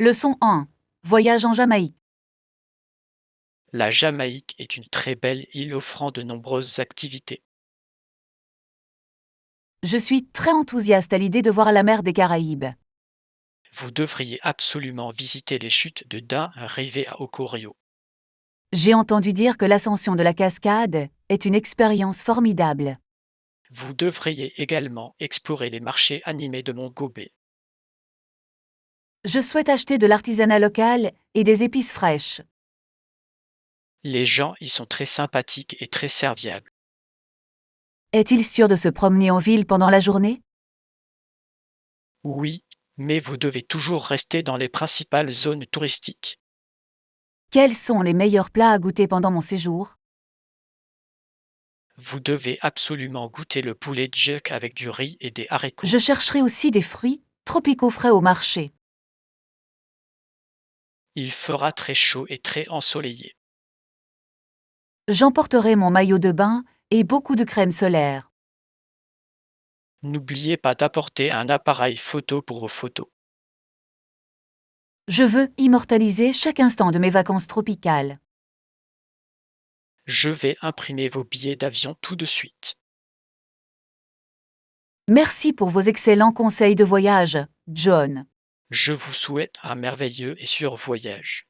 Leçon 1. Voyage en Jamaïque. La Jamaïque est une très belle île offrant de nombreuses activités. Je suis très enthousiaste à l'idée de voir la mer des Caraïbes. Vous devriez absolument visiter les chutes de Dain arrivées à Ocorio. J'ai entendu dire que l'ascension de la cascade est une expérience formidable. Vous devriez également explorer les marchés animés de Montgobé. Je souhaite acheter de l'artisanat local et des épices fraîches. Les gens y sont très sympathiques et très serviables. Est-il sûr de se promener en ville pendant la journée? Oui, mais vous devez toujours rester dans les principales zones touristiques. Quels sont les meilleurs plats à goûter pendant mon séjour? Vous devez absolument goûter le poulet djek avec du riz et des haricots. Je chercherai aussi des fruits tropicaux frais au marché. Il fera très chaud et très ensoleillé. J'emporterai mon maillot de bain et beaucoup de crème solaire. N'oubliez pas d'apporter un appareil photo pour vos photos. Je veux immortaliser chaque instant de mes vacances tropicales. Je vais imprimer vos billets d'avion tout de suite. Merci pour vos excellents conseils de voyage, John. Je vous souhaite un merveilleux et sûr voyage.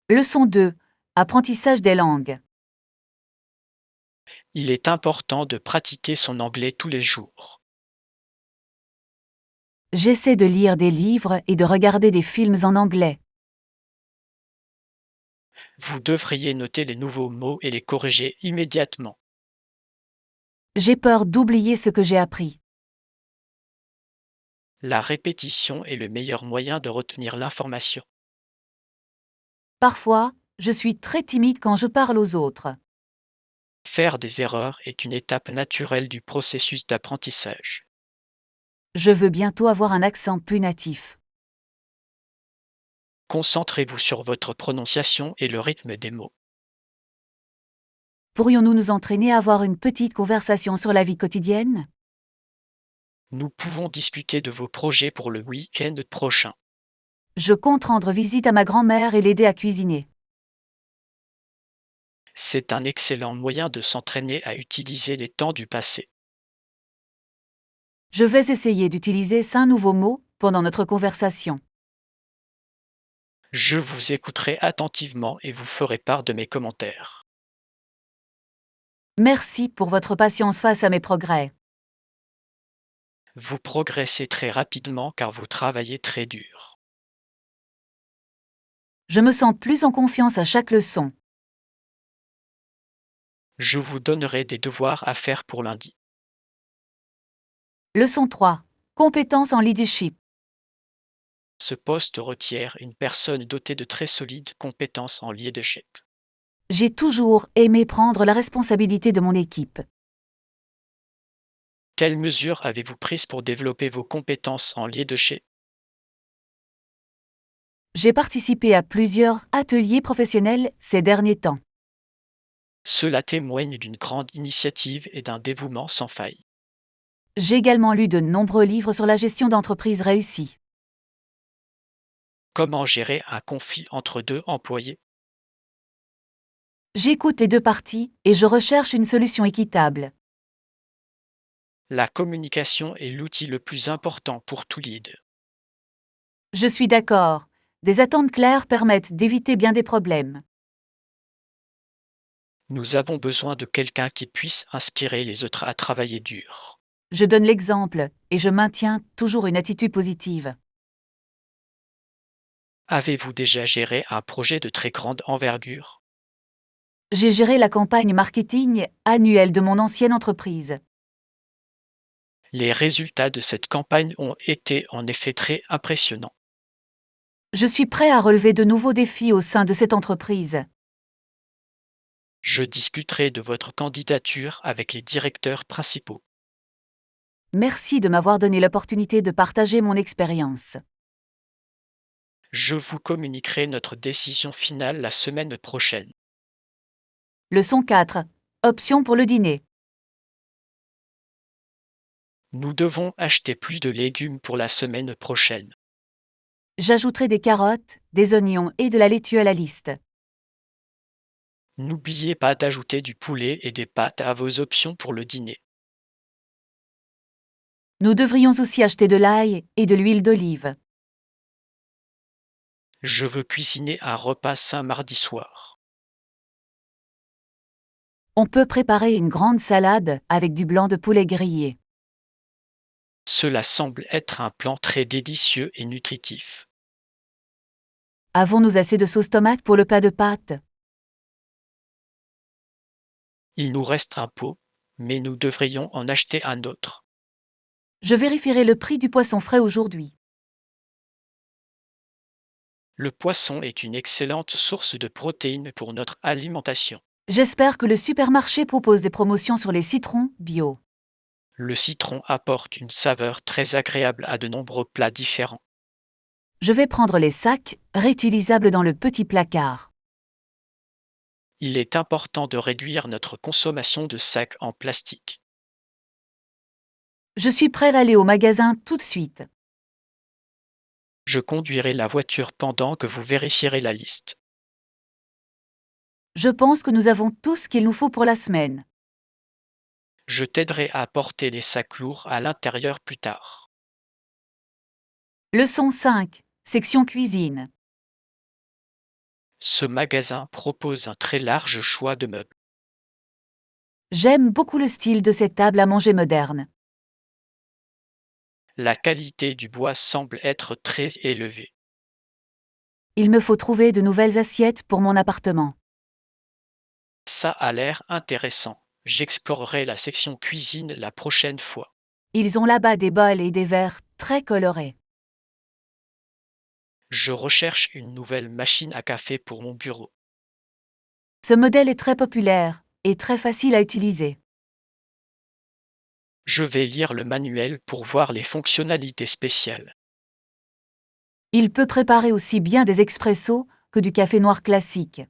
Leçon 2. Apprentissage des langues. Il est important de pratiquer son anglais tous les jours. J'essaie de lire des livres et de regarder des films en anglais. Vous devriez noter les nouveaux mots et les corriger immédiatement. J'ai peur d'oublier ce que j'ai appris. La répétition est le meilleur moyen de retenir l'information. Parfois, je suis très timide quand je parle aux autres. Faire des erreurs est une étape naturelle du processus d'apprentissage. Je veux bientôt avoir un accent plus natif. Concentrez-vous sur votre prononciation et le rythme des mots. Pourrions-nous nous entraîner à avoir une petite conversation sur la vie quotidienne? Nous pouvons discuter de vos projets pour le week-end prochain. Je compte rendre visite à ma grand-mère et l'aider à cuisiner. C'est un excellent moyen de s'entraîner à utiliser les temps du passé. Je vais essayer d'utiliser 5 nouveaux mots pendant notre conversation. Je vous écouterai attentivement et vous ferai part de mes commentaires. Merci pour votre patience face à mes progrès. Vous progressez très rapidement car vous travaillez très dur. Je me sens plus en confiance à chaque leçon. Je vous donnerai des devoirs à faire pour lundi. Leçon 3. Compétences en leadership. Ce poste requiert une personne dotée de très solides compétences en leadership. J'ai toujours aimé prendre la responsabilité de mon équipe. Quelles mesures avez-vous prises pour développer vos compétences en leadership? J'ai participé à plusieurs ateliers professionnels ces derniers temps. Cela témoigne d'une grande initiative et d'un dévouement sans faille. J'ai également lu de nombreux livres sur la gestion d'entreprises réussies. Comment gérer un conflit entre deux employés? J'écoute les deux parties et je recherche une solution équitable. La communication est l'outil le plus important pour tout lead. Je suis d'accord. Des attentes claires permettent d'éviter bien des problèmes. Nous avons besoin de quelqu'un qui puisse inspirer les autres à travailler dur. Je donne l'exemple et je maintiens toujours une attitude positive. Avez-vous déjà géré un projet de très grande envergure? J'ai géré la campagne marketing annuelle de mon ancienne entreprise. Les résultats de cette campagne ont été en effet très impressionnants. Je suis prêt à relever de nouveaux défis au sein de cette entreprise. Je discuterai de votre candidature avec les directeurs principaux. Merci de m'avoir donné l'opportunité de partager mon expérience. Je vous communiquerai notre décision finale la semaine prochaine. Leçon 4. Options pour le dîner. Nous devons acheter plus de légumes pour la semaine prochaine. J'ajouterai des carottes, des oignons et de la laitue à la liste. N'oubliez pas d'ajouter du poulet et des pâtes à vos options pour le dîner. Nous devrions aussi acheter de l'ail et de l'huile d'olive. Je veux cuisiner un repas sain mardi soir. On peut préparer une grande salade avec du blanc de poulet grillé. Cela semble être un plan très délicieux et nutritif. Avons-nous assez de sauce tomate pour le plat de pâtes? Il nous reste un pot, mais nous devrions en acheter un autre. Je vérifierai le prix du poisson frais aujourd'hui. Le poisson est une excellente source de protéines pour notre alimentation. J'espère que le supermarché propose des promotions sur les citrons bio. Le citron apporte une saveur très agréable à de nombreux plats différents. Je vais prendre les sacs réutilisables dans le petit placard. Il est important de réduire notre consommation de sacs en plastique. Je suis prêt à aller au magasin tout de suite. Je conduirai la voiture pendant que vous vérifierez la liste. Je pense que nous avons tout ce qu'il nous faut pour la semaine. Je t'aiderai à porter les sacs lourds à l'intérieur plus tard. Leçon 5, section cuisine. Ce magasin propose un très large choix de meubles. J'aime beaucoup le style de cette table à manger moderne. La qualité du bois semble être très élevée. Il me faut trouver de nouvelles assiettes pour mon appartement. Ça a l'air intéressant. J'explorerai la section cuisine la prochaine fois. Ils ont là-bas des bols et des verres très colorés. Je recherche une nouvelle machine à café pour mon bureau. Ce modèle est très populaire et très facile à utiliser. Je vais lire le manuel pour voir les fonctionnalités spéciales. Il peut préparer aussi bien des expressos que du café noir classique.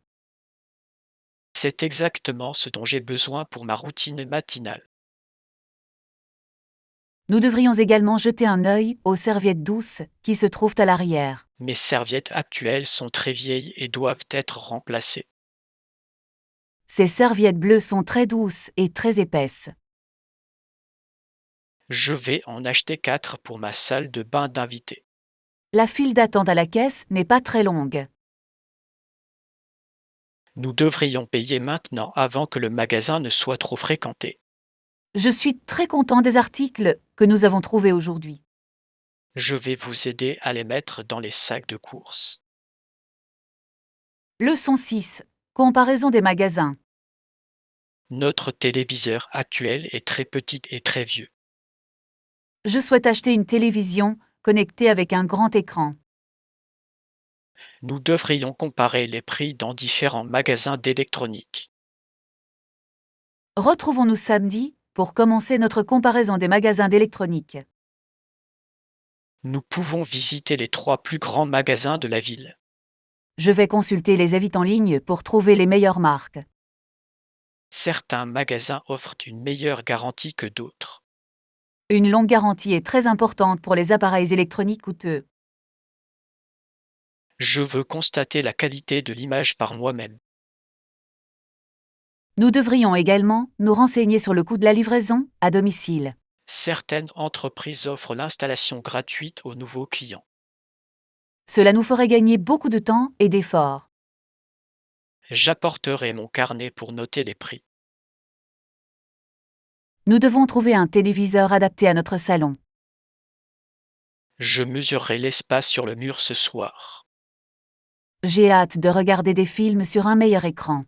C'est exactement ce dont j'ai besoin pour ma routine matinale. Nous devrions également jeter un œil aux serviettes douces qui se trouvent à l'arrière. Mes serviettes actuelles sont très vieilles et doivent être remplacées. Ces serviettes bleues sont très douces et très épaisses. Je vais en acheter 4 pour ma salle de bain d'invités. La file d'attente à la caisse n'est pas très longue. Nous devrions payer maintenant avant que le magasin ne soit trop fréquenté. Je suis très content des articles que nous avons trouvés aujourd'hui. Je vais vous aider à les mettre dans les sacs de courses. Leçon 6. Comparaison des magasins. Notre téléviseur actuel est très petit et très vieux. Je souhaite acheter une télévision connectée avec un grand écran. Nous devrions comparer les prix dans différents magasins d'électronique. Retrouvons-nous samedi pour commencer notre comparaison des magasins d'électronique. Nous pouvons visiter les 3 plus grands magasins de la ville. Je vais consulter les avis en ligne pour trouver les meilleures marques. Certains magasins offrent une meilleure garantie que d'autres. Une longue garantie est très importante pour les appareils électroniques coûteux. Je veux constater la qualité de l'image par moi-même. Nous devrions également nous renseigner sur le coût de la livraison à domicile. Certaines entreprises offrent l'installation gratuite aux nouveaux clients. Cela nous ferait gagner beaucoup de temps et d'efforts. J'apporterai mon carnet pour noter les prix. Nous devons trouver un téléviseur adapté à notre salon. Je mesurerai l'espace sur le mur ce soir. J'ai hâte de regarder des films sur un meilleur écran.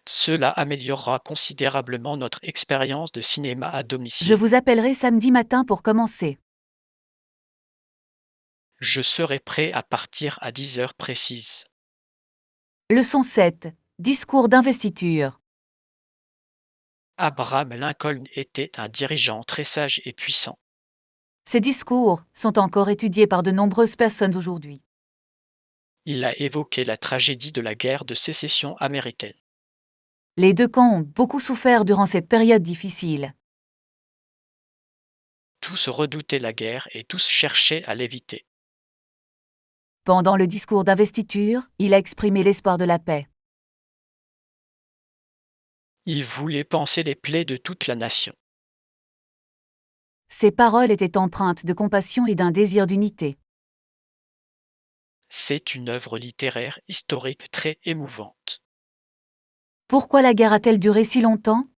Cela améliorera considérablement notre expérience de cinéma à domicile. Je vous appellerai samedi matin pour commencer. Je serai prêt à partir à 10 heures précises. Leçon 7. Discours d'investiture. Abraham Lincoln était un dirigeant très sage et puissant. Ces discours sont encore étudiés par de nombreuses personnes aujourd'hui. Il a évoqué la tragédie de la guerre de sécession américaine. Les deux camps ont beaucoup souffert durant cette période difficile. Tous redoutaient la guerre et tous cherchaient à l'éviter. Pendant le discours d'investiture, il a exprimé l'espoir de la paix. Il voulait panser les plaies de toute la nation. Ses paroles étaient empreintes de compassion et d'un désir d'unité. C'est une œuvre littéraire historique très émouvante. Pourquoi la guerre a-t-elle duré si longtemps?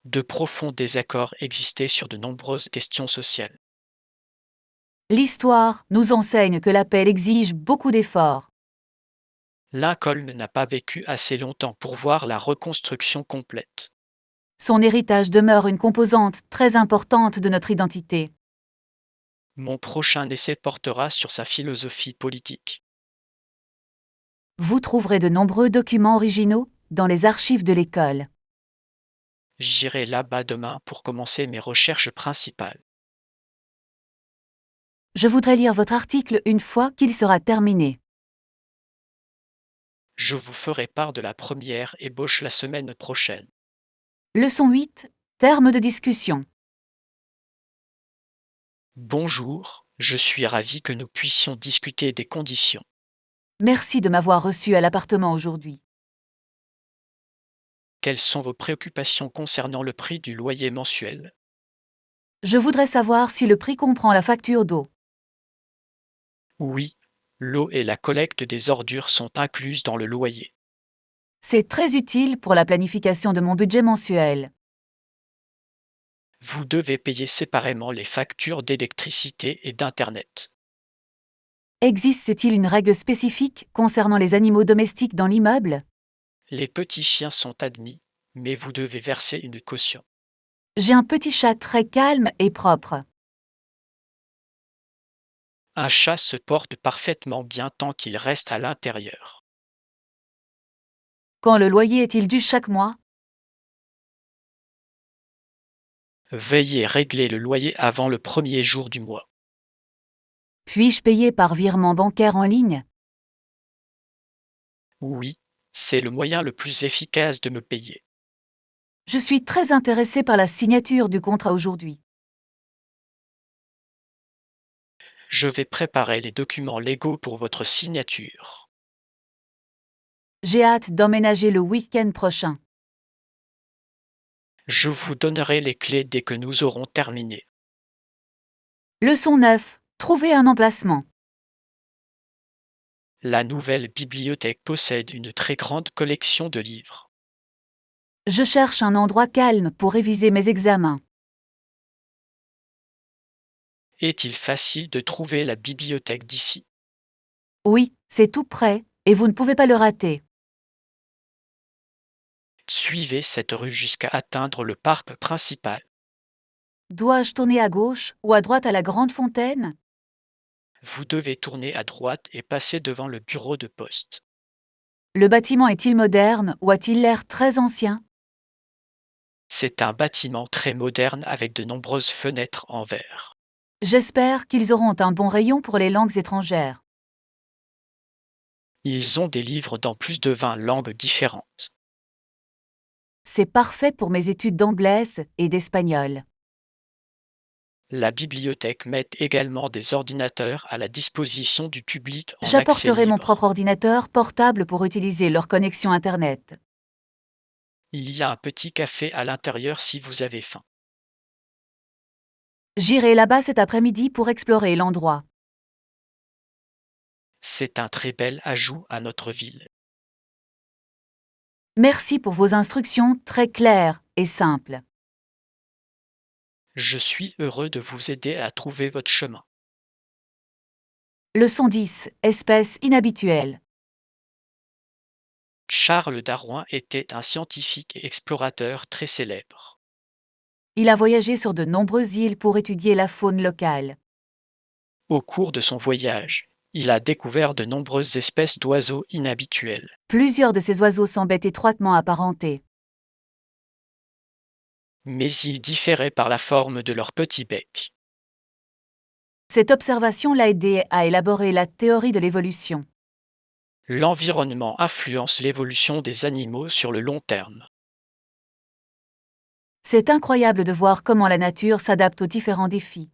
De profonds désaccords existaient sur de nombreuses questions sociales. L'histoire nous enseigne que la paix exige beaucoup d'efforts. Lincoln n'a pas vécu assez longtemps pour voir la reconstruction complète. Son héritage demeure une composante très importante de notre identité. Mon prochain essai portera sur sa philosophie politique. Vous trouverez de nombreux documents originaux dans les archives de l'école. J'irai là-bas demain pour commencer mes recherches principales. Je voudrais lire votre article une fois qu'il sera terminé. Je vous ferai part de la première ébauche la semaine prochaine. Leçon 8. Termes de discussion. Bonjour, je suis ravi que nous puissions discuter des conditions. Merci de m'avoir reçu à l'appartement aujourd'hui. Quelles sont vos préoccupations concernant le prix du loyer mensuel? Je voudrais savoir si le prix comprend la facture d'eau. Oui, l'eau et la collecte des ordures sont incluses dans le loyer. C'est très utile pour la planification de mon budget mensuel. Vous devez payer séparément les factures d'électricité et d'Internet. Existe-t-il une règle spécifique concernant les animaux domestiques dans l'immeuble? Les petits chiens sont admis, mais vous devez verser une caution. J'ai un petit chat très calme et propre. Un chat se porte parfaitement bien tant qu'il reste à l'intérieur. Quand le loyer est-il dû chaque mois? Veuillez régler le loyer avant le premier jour du mois. Puis-je payer par virement bancaire en ligne? Oui, c'est le moyen le plus efficace de me payer. Je suis très intéressé par la signature du contrat aujourd'hui. Je vais préparer les documents légaux pour votre signature. J'ai hâte d'emménager le week-end prochain. Je vous donnerai les clés dès que nous aurons terminé. Leçon 9. Trouver un emplacement. La nouvelle bibliothèque possède une très grande collection de livres. Je cherche un endroit calme pour réviser mes examens. Est-il facile de trouver la bibliothèque d'ici? Oui, c'est tout près, et vous ne pouvez pas le rater. Suivez cette rue jusqu'à atteindre le parc principal. Dois-je tourner à gauche ou à droite à la grande fontaine? Vous devez tourner à droite et passer devant le bureau de poste. Le bâtiment est-il moderne ou a-t-il l'air très ancien? C'est un bâtiment très moderne avec de nombreuses fenêtres en verre. J'espère qu'ils auront un bon rayon pour les langues étrangères. Ils ont des livres dans plus de 20 langues différentes. C'est parfait pour mes études d'anglaise et d'espagnol. La bibliothèque met également des ordinateurs à la disposition du public en accès J'apporterai mon propre libre. ordinateur portable pour utiliser leur connexion Internet. Il y a un petit café à l'intérieur si vous avez faim. J'irai là-bas cet après-midi pour explorer l'endroit. C'est un très bel ajout à notre ville. Merci pour vos instructions très claires et simples. Je suis heureux de vous aider à trouver votre chemin. Leçon 10. Espèce inhabituelle. Charles Darwin était un scientifique et explorateur très célèbre. Il a voyagé sur de nombreuses îles pour étudier la faune locale. Au cours de son voyage, il a découvert de nombreuses espèces d'oiseaux inhabituels. Plusieurs de ces oiseaux semblent étroitement apparentés. Mais ils différaient par la forme de leur petit bec. Cette observation l'a aidé à élaborer la théorie de l'évolution. L'environnement influence l'évolution des animaux sur le long terme. C'est incroyable de voir comment la nature s'adapte aux différents défis.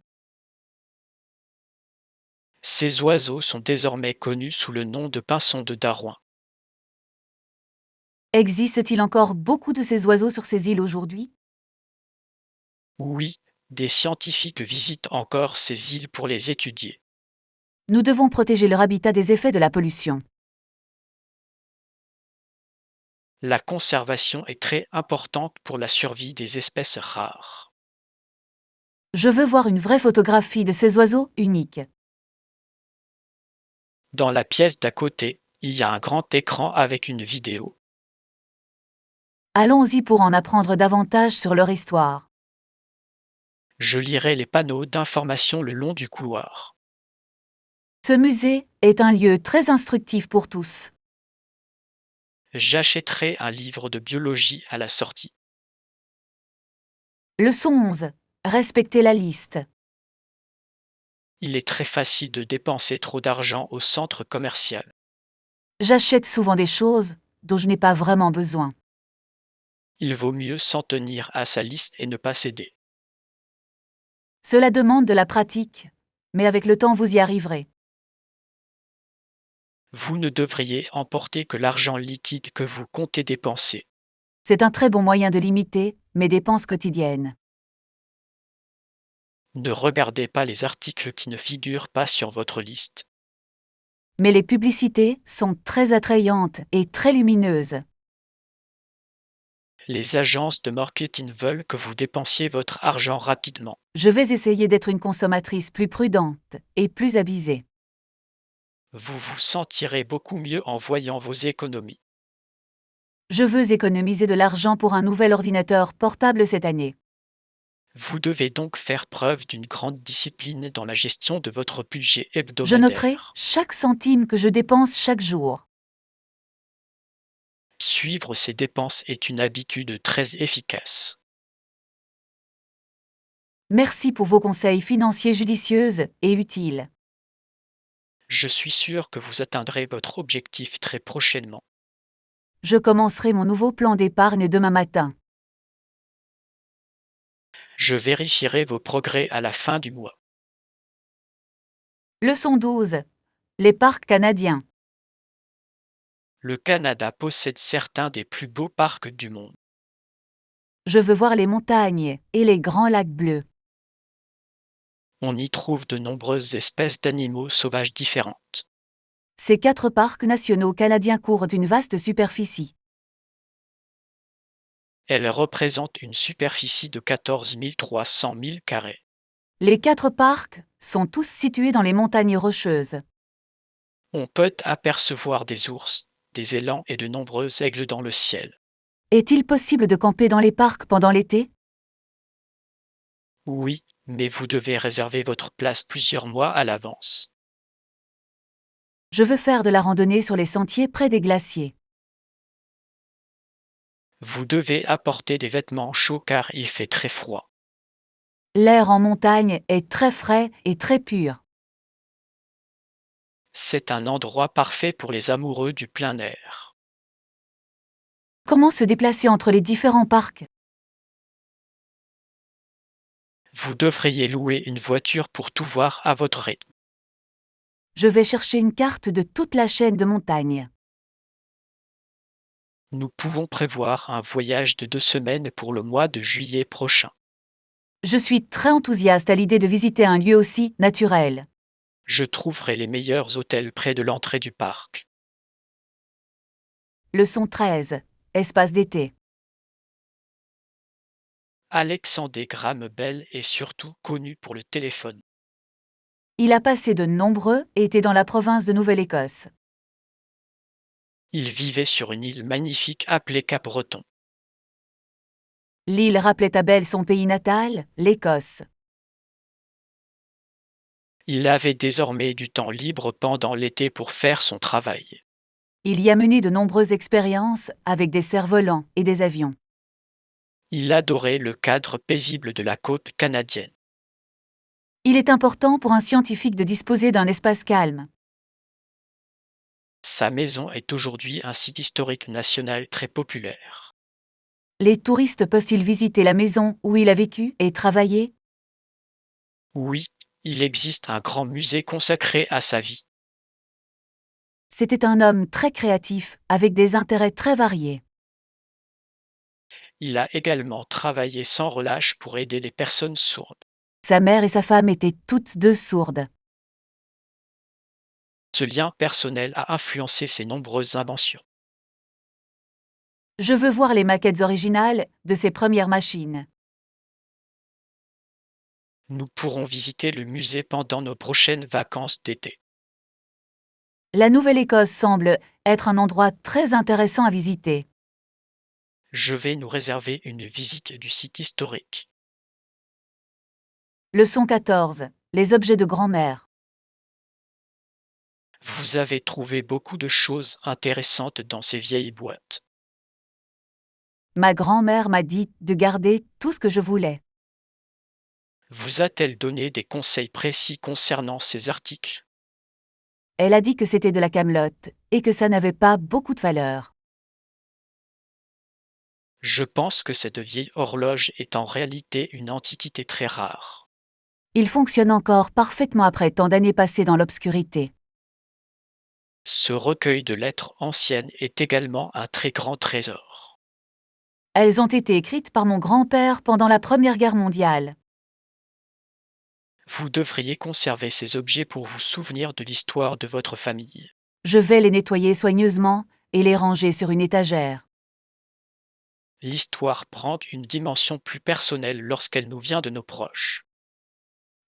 Ces oiseaux sont désormais connus sous le nom de pinsons de Darwin. Existe-t-il encore beaucoup de ces oiseaux sur ces îles aujourd'hui? Oui, des scientifiques visitent encore ces îles pour les étudier. Nous devons protéger leur habitat des effets de la pollution. La conservation est très importante pour la survie des espèces rares. Je veux voir une vraie photographie de ces oiseaux uniques. Dans la pièce d'à côté, il y a un grand écran avec une vidéo. Allons-y pour en apprendre davantage sur leur histoire. Je lirai les panneaux d'information le long du couloir. Ce musée est un lieu très instructif pour tous. J'achèterai un livre de biologie à la sortie. Leçon 11. Respectez la liste. Il est très facile de dépenser trop d'argent au centre commercial. J'achète souvent des choses dont je n'ai pas vraiment besoin. Il vaut mieux s'en tenir à sa liste et ne pas céder. Cela demande de la pratique, mais avec le temps vous y arriverez. Vous ne devriez emporter que l'argent liquide que vous comptez dépenser. C'est un très bon moyen de limiter mes dépenses quotidiennes. Ne regardez pas les articles qui ne figurent pas sur votre liste. Mais les publicités sont très attrayantes et très lumineuses. Les agences de marketing veulent que vous dépensiez votre argent rapidement. Je vais essayer d'être une consommatrice plus prudente et plus avisée. Vous vous sentirez beaucoup mieux en voyant vos économies. Je veux économiser de l'argent pour un nouvel ordinateur portable cette année. Vous devez donc faire preuve d'une grande discipline dans la gestion de votre budget Je noterai hebdomadaire. chaque centime que je dépense chaque jour. Suivre ces dépenses est une habitude très efficace. Merci pour vos conseils financiers judicieux et utiles. Je suis sûr que vous atteindrez votre objectif très prochainement. Je commencerai mon nouveau plan d'épargne demain matin. Je vérifierai vos progrès à la fin du mois. Leçon 12. Les parcs canadiens. Le Canada possède certains des plus beaux parcs du monde. Je veux voir les montagnes et les grands lacs bleus. On y trouve de nombreuses espèces d'animaux sauvages différentes. Ces 4 parcs nationaux canadiens couvrent une vaste superficie. Elles représentent une superficie de 14 300 milles carrés. Les 4 parcs sont tous situés dans les montagnes rocheuses. On peut apercevoir des ours, des élans et de nombreux aigles dans le ciel. Est-il possible de camper dans les parcs pendant l'été? Oui, mais vous devez réserver votre place plusieurs mois à l'avance. Je veux faire de la randonnée sur les sentiers près des glaciers. Vous devez apporter des vêtements chauds car il fait très froid. L'air en montagne est très frais et très pur. C'est un endroit parfait pour les amoureux du plein air. Comment se déplacer entre les différents parcs? Vous devriez louer une voiture pour tout voir à votre rythme. Je vais chercher une carte de toute la chaîne de montagnes. Nous pouvons prévoir un voyage de 2 semaines pour le mois de juillet prochain. Je suis très enthousiaste à l'idée de visiter un lieu aussi naturel. Je trouverai les meilleurs hôtels près de l'entrée du parc. Leçon 13. Espace d'été. Alexander Graham Bell est surtout connu pour le téléphone. Il a passé de nombreux étés dans la province de Nouvelle-Écosse. Il vivait sur une île magnifique appelée Cap-Breton. L'île rappelait à Bell son pays natal, l'Écosse. Il avait désormais du temps libre pendant l'été pour faire son travail. Il y a mené de nombreuses expériences avec des cerfs-volants et des avions. Il adorait le cadre paisible de la côte canadienne. Il est important pour un scientifique de disposer d'un espace calme. Sa maison est aujourd'hui un site historique national très populaire. Les touristes peuvent-ils visiter la maison où il a vécu et travaillé? Oui, Il existe un grand musée consacré à sa vie. C'était un homme très créatif, avec des intérêts très variés. Il a également travaillé sans relâche pour aider les personnes sourdes. Sa mère et sa femme étaient toutes deux sourdes. Ce lien personnel a influencé ses nombreuses inventions. Je veux voir les maquettes originales de ses premières machines. Nous pourrons visiter le musée pendant nos prochaines vacances d'été. La Nouvelle-Écosse semble être un endroit très intéressant à visiter. Je vais nous réserver une visite du site historique. Leçon 14. Les objets de grand-mère. Vous avez trouvé beaucoup de choses intéressantes dans ces vieilles boîtes. Ma grand-mère m'a dit de garder tout ce que je voulais. Vous a-t-elle donné des conseils précis concernant ces articles? Elle a dit que c'était de la camelote et que ça n'avait pas beaucoup de valeur. Je pense que cette vieille horloge est en réalité une antiquité très rare. Il fonctionne encore parfaitement après tant d'années passées dans l'obscurité. Ce recueil de lettres anciennes est également un très grand trésor. Elles ont été écrites par mon grand-père pendant la Première Guerre mondiale. Vous devriez conserver ces objets pour vous souvenir de l'histoire de votre famille. Je vais les nettoyer soigneusement et les ranger sur une étagère. L'histoire prend une dimension plus personnelle lorsqu'elle nous vient de nos proches.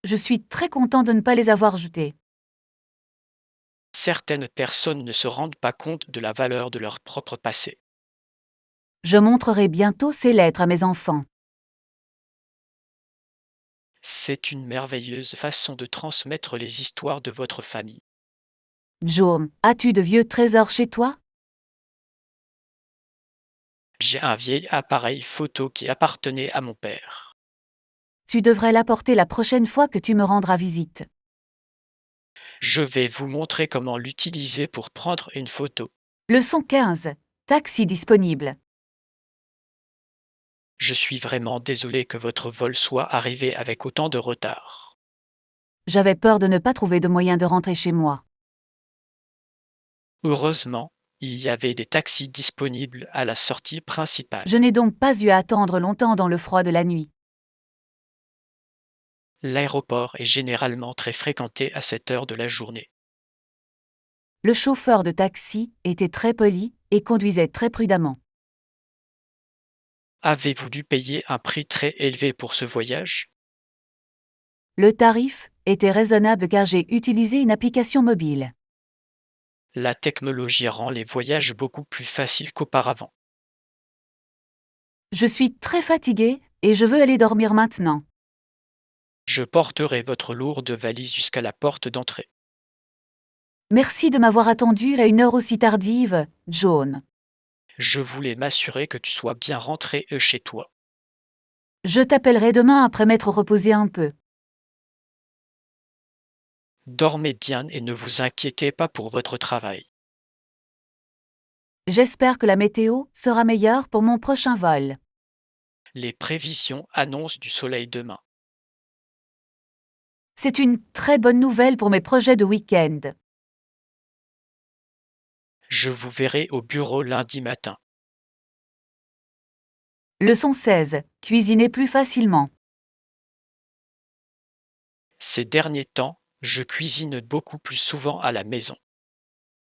Je suis très content de ne pas les avoir jetés. Certaines personnes ne se rendent pas compte de la valeur de leur propre passé. Je montrerai bientôt ces lettres à mes enfants. C'est une merveilleuse façon de transmettre les histoires de votre famille. Joe, as-tu de vieux trésors chez toi? J'ai un vieil appareil photo qui appartenait à mon père. Tu devrais l'apporter la prochaine fois que tu me rendras visite. Je vais vous montrer comment l'utiliser pour prendre une photo. Leçon 15. Taxi disponible. Je suis vraiment désolé que votre vol soit arrivé avec autant de retard. J'avais peur de ne pas trouver de moyen de rentrer chez moi. Heureusement, il y avait des taxis disponibles à la sortie principale. Je n'ai donc pas eu à attendre longtemps dans le froid de la nuit. L'aéroport est généralement très fréquenté à cette heure de la journée. Le chauffeur de taxi était très poli et conduisait très prudemment. Avez-vous dû payer un prix très élevé pour ce voyage? Le tarif était raisonnable car j'ai utilisé une application mobile. La technologie rend les voyages beaucoup plus faciles qu'auparavant. Je suis très fatiguée et je veux aller dormir maintenant. Je porterai votre lourde valise jusqu'à la porte d'entrée. Merci de m'avoir attendu à une heure aussi tardive, John. Je voulais m'assurer que tu sois bien rentré chez toi. Je t'appellerai demain après m'être reposé un peu. Dormez bien et ne vous inquiétez pas pour votre travail. J'espère que la météo sera meilleure pour mon prochain vol. Les prévisions annoncent du soleil demain. C'est une très bonne nouvelle pour mes projets de week-end. Je vous verrai au bureau lundi matin. Leçon 16. Cuisiner plus facilement. Ces derniers temps, je cuisine beaucoup plus souvent à la maison.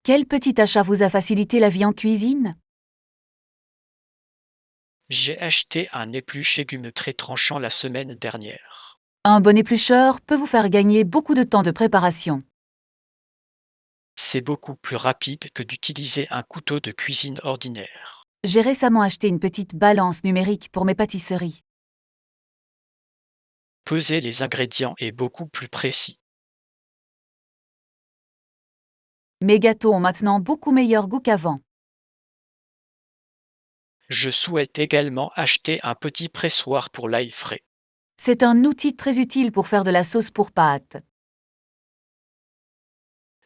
Quel petit achat vous a facilité la vie en cuisine? J'ai acheté un épluche légumes très tranchant la semaine dernière. Un bon éplucheur peut vous faire gagner beaucoup de temps de préparation. C'est beaucoup plus rapide que d'utiliser un couteau de cuisine ordinaire. J'ai récemment acheté une petite balance numérique pour mes pâtisseries. Peser les ingrédients est beaucoup plus précis. Mes gâteaux ont maintenant beaucoup meilleur goût qu'avant. Je souhaite également acheter un petit pressoir pour l'ail frais. C'est un outil très utile pour faire de la sauce pour pâtes.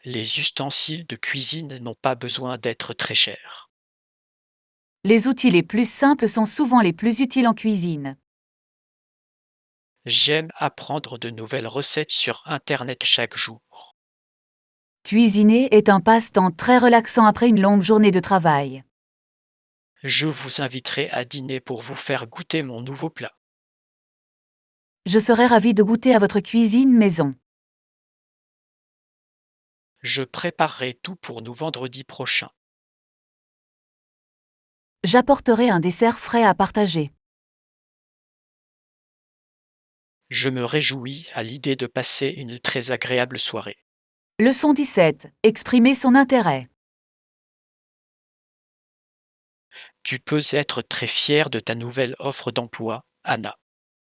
Les ustensiles de cuisine n'ont pas besoin d'être très chers. Les outils les plus simples sont souvent les plus utiles en cuisine. J'aime apprendre de nouvelles recettes sur Internet chaque jour. Cuisiner est un passe-temps très relaxant après une longue journée de travail. Je vous inviterai à dîner pour vous faire goûter mon nouveau plat. Je serais ravie de goûter à votre cuisine maison. Je préparerai tout pour nous vendredi prochain. J'apporterai un dessert frais à partager. Je me réjouis à l'idée de passer une très agréable soirée. Leçon 17. Exprimer son intérêt. Tu peux être très fier de ta nouvelle offre d'emploi, Anna.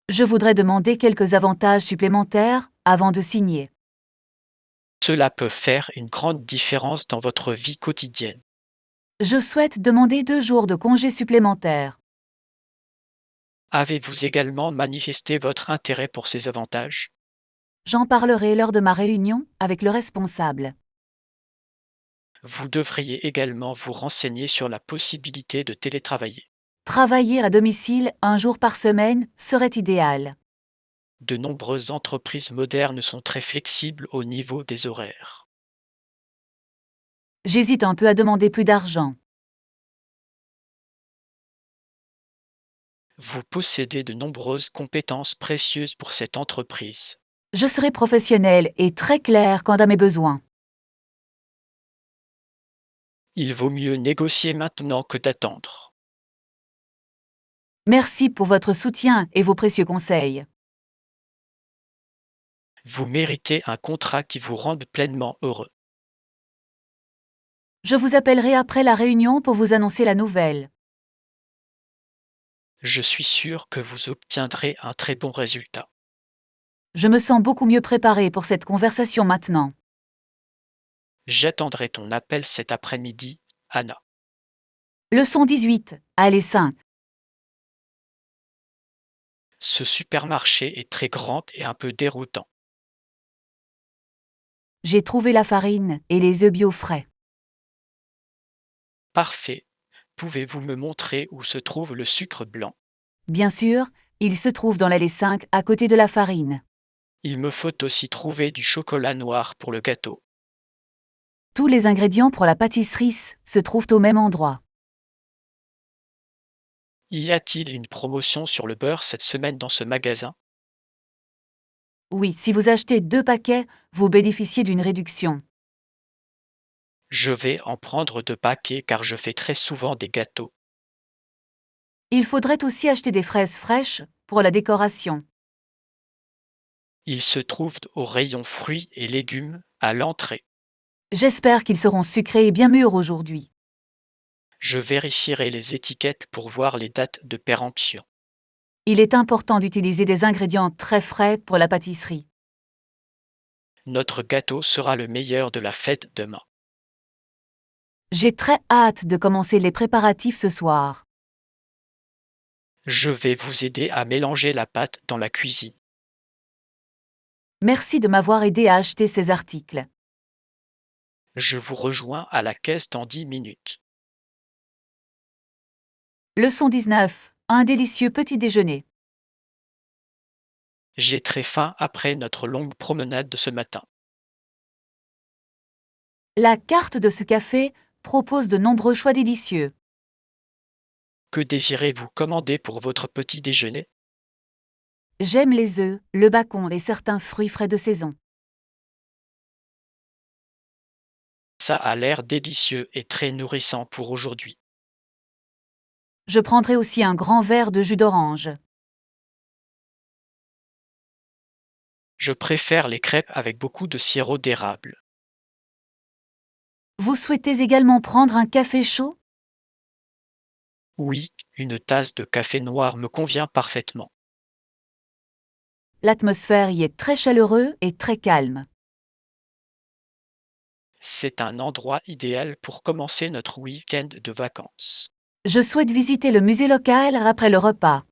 Je voudrais demander quelques avantages supplémentaires avant de signer. Cela peut faire une grande différence dans votre vie quotidienne. Je souhaite demander 2 jours de congé supplémentaires. Avez-vous également manifesté votre intérêt pour ces avantages? J'en parlerai lors de ma réunion avec le responsable. Vous devriez également vous renseigner sur la possibilité de télétravailler. Travailler à domicile 1 jour par semaine serait idéal. De nombreuses entreprises modernes sont très flexibles au niveau des horaires. J'hésite un peu à demander plus d'argent. Vous possédez de nombreuses compétences précieuses pour cette entreprise. Je serai professionnel et très clair quant à mes besoins. Il vaut mieux négocier maintenant que d'attendre. Merci pour votre soutien et vos précieux conseils. Vous méritez un contrat qui vous rende pleinement heureux. Je vous appellerai après la réunion pour vous annoncer la nouvelle. Je suis sûr que vous obtiendrez un très bon résultat. Je me sens beaucoup mieux préparé pour cette conversation maintenant. J'attendrai ton appel cet après-midi, Anna. Leçon 18. Allez 5. Ce supermarché est très grand et un peu déroutant. J'ai trouvé la farine et les œufs bio frais. Parfait. Pouvez-vous me montrer où se trouve le sucre blanc? Bien sûr, il se trouve dans l'allée 5 à côté de la farine. Il me faut aussi trouver du chocolat noir pour le gâteau. Tous les ingrédients pour la pâtisserie se trouvent au même endroit. Y a-t-il une promotion sur le beurre cette semaine dans ce magasin? Oui, si vous achetez 2 paquets, vous bénéficiez d'une réduction. Je vais en prendre 2 paquets car je fais très souvent des gâteaux. Il faudrait aussi acheter des fraises fraîches pour la décoration. Il se trouve au rayon fruits et légumes à l'entrée. J'espère qu'ils seront sucrés et bien mûrs aujourd'hui. Je vérifierai les étiquettes pour voir les dates de péremption. Il est important d'utiliser des ingrédients très frais pour la pâtisserie. Notre gâteau sera le meilleur de la fête demain. J'ai très hâte de commencer les préparatifs ce soir. Je vais vous aider à mélanger la pâte dans la cuisine. Merci de m'avoir aidé à acheter ces articles. Je vous rejoins à la caisse dans 10 minutes. Leçon 19. Un délicieux petit déjeuner. J'ai très faim après notre longue promenade de ce matin. La carte de ce café propose de nombreux choix délicieux. Que désirez-vous commander pour votre petit déjeuner? J'aime les œufs, le bacon et certains fruits frais de saison. Ça a l'air délicieux et très nourrissant pour aujourd'hui. Je prendrai aussi un grand verre de jus d'orange. Je préfère les crêpes avec beaucoup de sirop d'érable. Vous souhaitez également prendre un café chaud? Oui, une tasse de café noir me convient parfaitement. L'atmosphère y est très chaleureux et très calme. C'est un endroit idéal pour commencer notre week-end de vacances. Je souhaite visiter le musée local après le repas.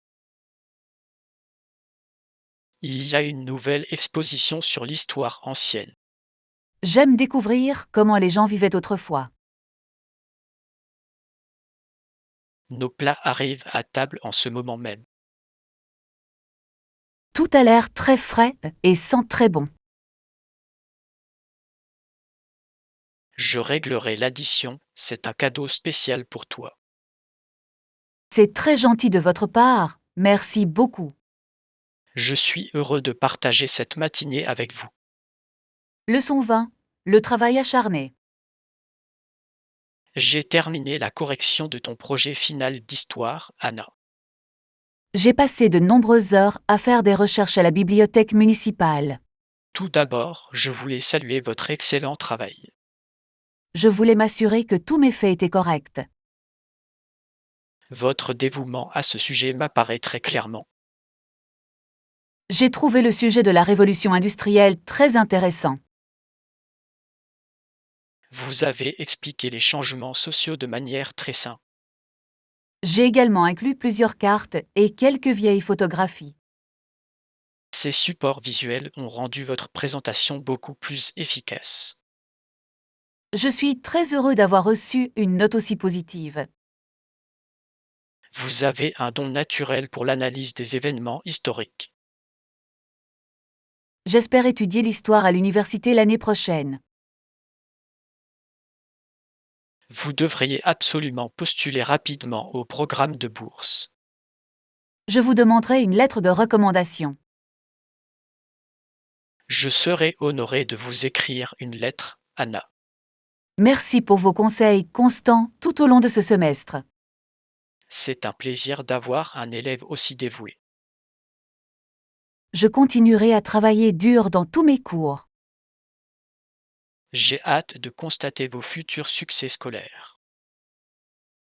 Il y a une nouvelle exposition sur l'histoire ancienne. J'aime découvrir comment les gens vivaient autrefois. Nos plats arrivent à table en ce moment même. Tout a l'air très frais et sent très bon. Je réglerai l'addition, c'est un cadeau spécial pour toi. C'est très gentil de votre part, merci beaucoup. Je suis heureux de partager cette matinée avec vous. Leçon 20. Le travail acharné. J'ai terminé la correction de ton projet final d'histoire, Anna. J'ai passé de nombreuses heures à faire des recherches à la bibliothèque municipale. Tout d'abord, je voulais saluer votre excellent travail. Je voulais m'assurer que tous mes faits étaient corrects. Votre dévouement à ce sujet m'apparaît très clairement. J'ai trouvé le sujet de la révolution industrielle très intéressant. Vous avez expliqué les changements sociaux de manière très simple. J'ai également inclus plusieurs cartes et quelques vieilles photographies. Ces supports visuels ont rendu votre présentation beaucoup plus efficace. Je suis très heureux d'avoir reçu une note aussi positive. Vous avez un don naturel pour l'analyse des événements historiques. J'espère étudier l'histoire à l'université l'année prochaine. Vous devriez absolument postuler rapidement au programme de bourse. Je vous demanderai une lettre de recommandation. Je serai honoré de vous écrire une lettre, Anna. Merci pour vos conseils constants tout au long de ce semestre. C'est un plaisir d'avoir un élève aussi dévoué. Je continuerai à travailler dur dans tous mes cours. J'ai hâte de constater vos futurs succès scolaires.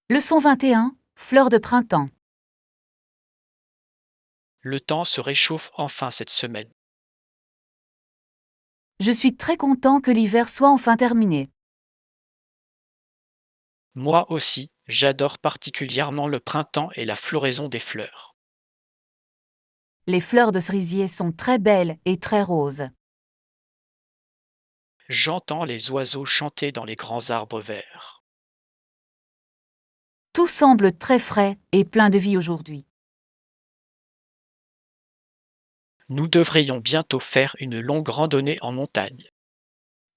Leçon 21. Fleurs de printemps. Le temps se réchauffe enfin cette semaine. Je suis très content que l'hiver soit enfin terminé. Moi aussi, j'adore particulièrement le printemps et la floraison des fleurs. Les fleurs de cerisier sont très belles et très roses. J'entends les oiseaux chanter dans les grands arbres verts. Tout semble très frais et plein de vie aujourd'hui. Nous devrions bientôt faire une longue randonnée en montagne.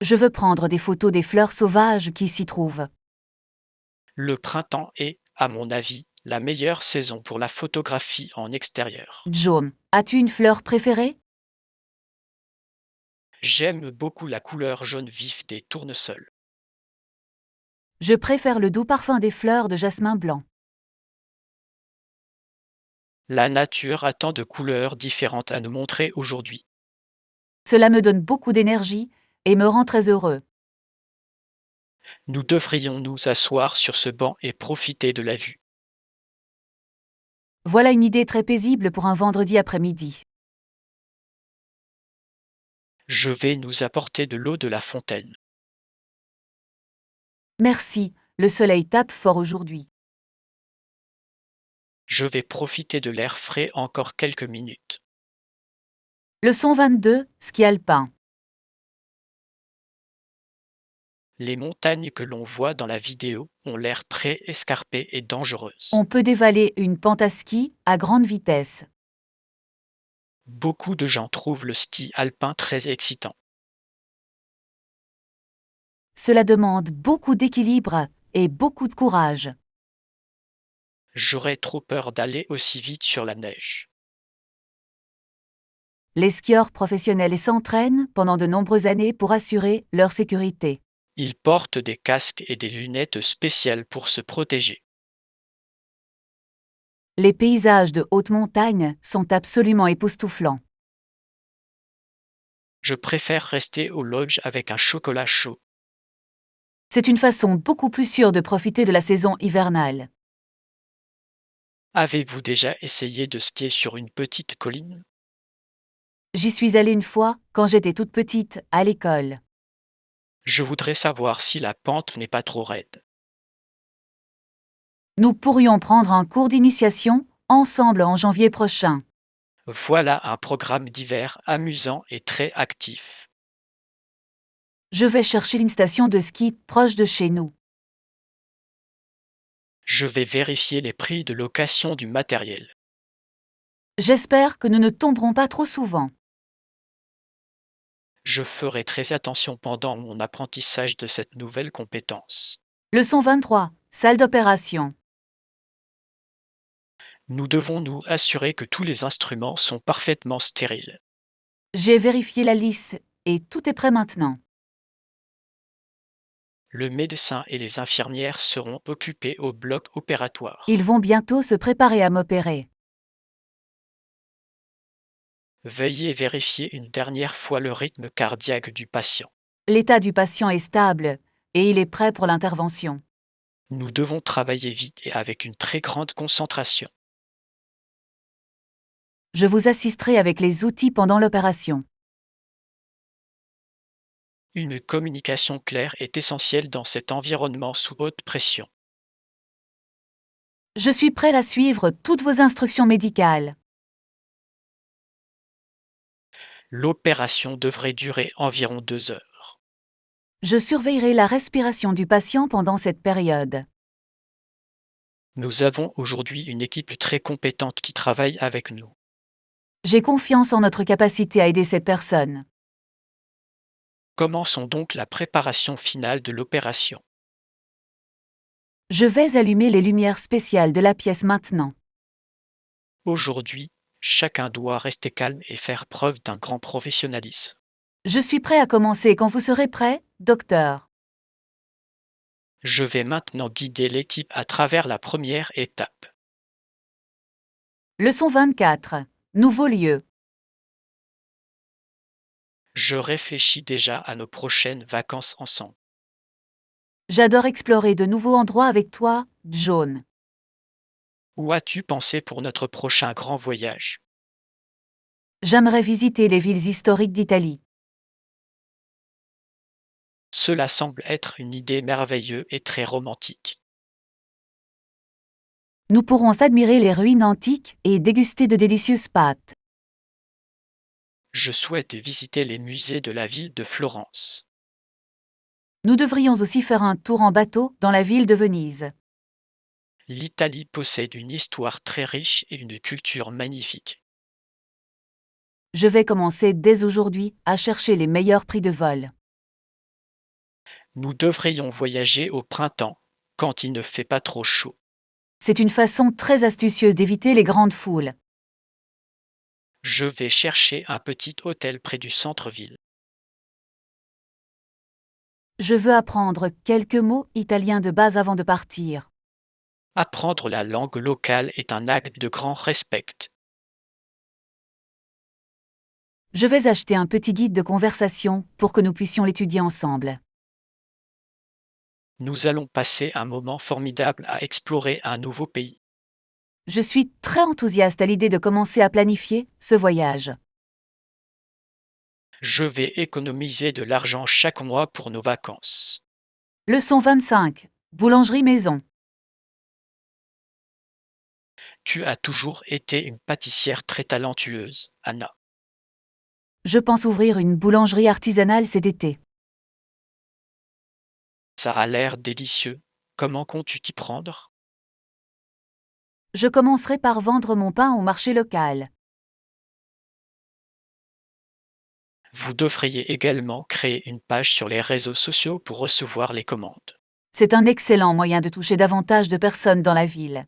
Je veux prendre des photos des fleurs sauvages qui s'y trouvent. Le printemps est, à mon avis, la meilleure saison pour la photographie en extérieur. Jaune, as-tu une fleur préférée? J'aime beaucoup la couleur jaune vif des tournesols. Je préfère le doux parfum des fleurs de jasmin blanc. La nature a tant de couleurs différentes à nous montrer aujourd'hui. Cela me donne beaucoup d'énergie et me rend très heureux. Nous devrions nous asseoir sur ce banc et profiter de la vue. Voilà une idée très paisible pour un vendredi après-midi. Je vais nous apporter de l'eau de la fontaine. Merci, le soleil tape fort aujourd'hui. Je vais profiter de l'air frais encore quelques minutes. Leçon 22. Ski alpin. Les montagnes que l'on voit dans la vidéo ont l'air très escarpées et dangereuses. On peut dévaler une pente à ski à grande vitesse. Beaucoup de gens trouvent le ski alpin très excitant. Cela demande beaucoup d'équilibre et beaucoup de courage. J'aurais trop peur d'aller aussi vite sur la neige. Les skieurs professionnels s'entraînent pendant de nombreuses années pour assurer leur sécurité. Ils portent des casques et des lunettes spéciales pour se protéger. Les paysages de haute montagne sont absolument époustouflants. Je préfère rester au lodge avec un chocolat chaud. C'est une façon beaucoup plus sûre de profiter de la saison hivernale. Avez-vous déjà essayé de skier sur une petite colline? J'y suis allée une fois quand j'étais toute petite à l'école. Je voudrais savoir si la pente n'est pas trop raide. Nous pourrions prendre un cours d'initiation ensemble en janvier prochain. Voilà un programme d'hiver amusant et très actif. Je vais chercher une station de ski proche de chez nous. Je vais vérifier les prix de location du matériel. J'espère que nous ne tomberons pas trop souvent. Je ferai très attention pendant mon apprentissage de cette nouvelle compétence. Leçon 23. Salle d'opération. Nous devons nous assurer que tous les instruments sont parfaitement stériles. J'ai vérifié la liste et tout est prêt maintenant. Le médecin et les infirmières seront occupés au bloc opératoire. Ils vont bientôt se préparer à m'opérer. Veuillez vérifier une dernière fois le rythme cardiaque du patient. L'état du patient est stable et il est prêt pour l'intervention. Nous devons travailler vite et avec une très grande concentration. Je vous assisterai avec les outils pendant l'opération. Une communication claire est essentielle dans cet environnement sous haute pression. Je suis prêt à suivre toutes vos instructions médicales. L'opération devrait durer environ 2 heures. Je surveillerai la respiration du patient pendant cette période. Nous avons aujourd'hui une équipe très compétente qui travaille avec nous. J'ai confiance en notre capacité à aider cette personne. Commençons donc la préparation finale de l'opération. Je vais allumer les lumières spéciales de la pièce maintenant. Aujourd'hui, chacun doit rester calme et faire preuve d'un grand professionnalisme. Je suis prêt à commencer quand vous serez prêt, docteur. Je vais maintenant guider l'équipe à travers la première étape. Leçon 24. Nouveau lieu. Je réfléchis déjà à nos prochaines vacances ensemble. J'adore explorer de nouveaux endroits avec toi, John. Où as-tu pensé pour notre prochain grand voyage? J'aimerais visiter les villes historiques d'Italie. Cela semble être une idée merveilleuse et très romantique. Nous pourrons admirer les ruines antiques et déguster de délicieuses pâtes. Je souhaite visiter les musées de la ville de Florence. Nous devrions aussi faire un tour en bateau dans la ville de Venise. L'Italie possède une histoire très riche et une culture magnifique. Je vais commencer dès aujourd'hui à chercher les meilleurs prix de vol. Nous devrions voyager au printemps, quand il ne fait pas trop chaud. C'est une façon très astucieuse d'éviter les grandes foules. Je vais chercher un petit hôtel près du centre-ville. Je veux apprendre quelques mots italiens de base avant de partir. Apprendre la langue locale est un acte de grand respect. Je vais acheter un petit guide de conversation pour que nous puissions l'étudier ensemble. Nous allons passer un moment formidable à explorer un nouveau pays. Je suis très enthousiaste à l'idée de commencer à planifier ce voyage. Je vais économiser de l'argent chaque mois pour nos vacances. Leçon 25. Boulangerie maison. Tu as toujours été une pâtissière très talentueuse, Anna. Je pense ouvrir une boulangerie artisanale cet été. Ça a l'air délicieux. Comment comptes-tu t'y prendre? Je commencerai par vendre mon pain au marché local. Vous devriez également créer une page sur les réseaux sociaux pour recevoir les commandes. C'est un excellent moyen de toucher davantage de personnes dans la ville.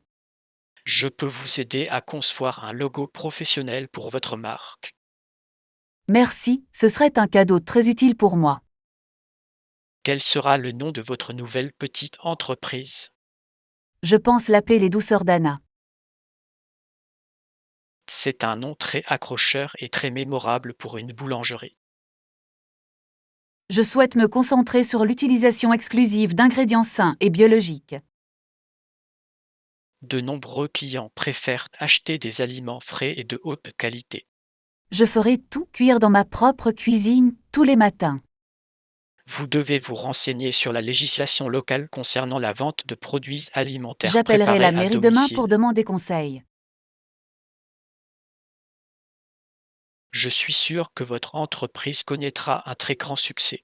Je peux vous aider à concevoir un logo professionnel pour votre marque. Merci, ce serait un cadeau très utile pour moi. Quel sera le nom de votre nouvelle petite entreprise? Je pense l'appeler les douceurs d'Anna. C'est un nom très accrocheur et très mémorable pour une boulangerie. Je souhaite me concentrer sur l'utilisation exclusive d'ingrédients sains et biologiques. De nombreux clients préfèrent acheter des aliments frais et de haute qualité. Je ferai tout cuire dans ma propre cuisine tous les matins. Vous devez vous renseigner sur la législation locale concernant la vente de produits alimentaires J'appellerai préparés la à mairie demain domicile. pour demander conseil. Je suis sûr que votre entreprise connaîtra un très grand succès.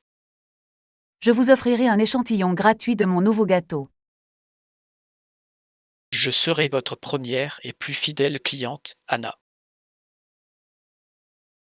Je vous offrirai un échantillon gratuit de mon nouveau gâteau. Je serai votre première et plus fidèle cliente, Anna.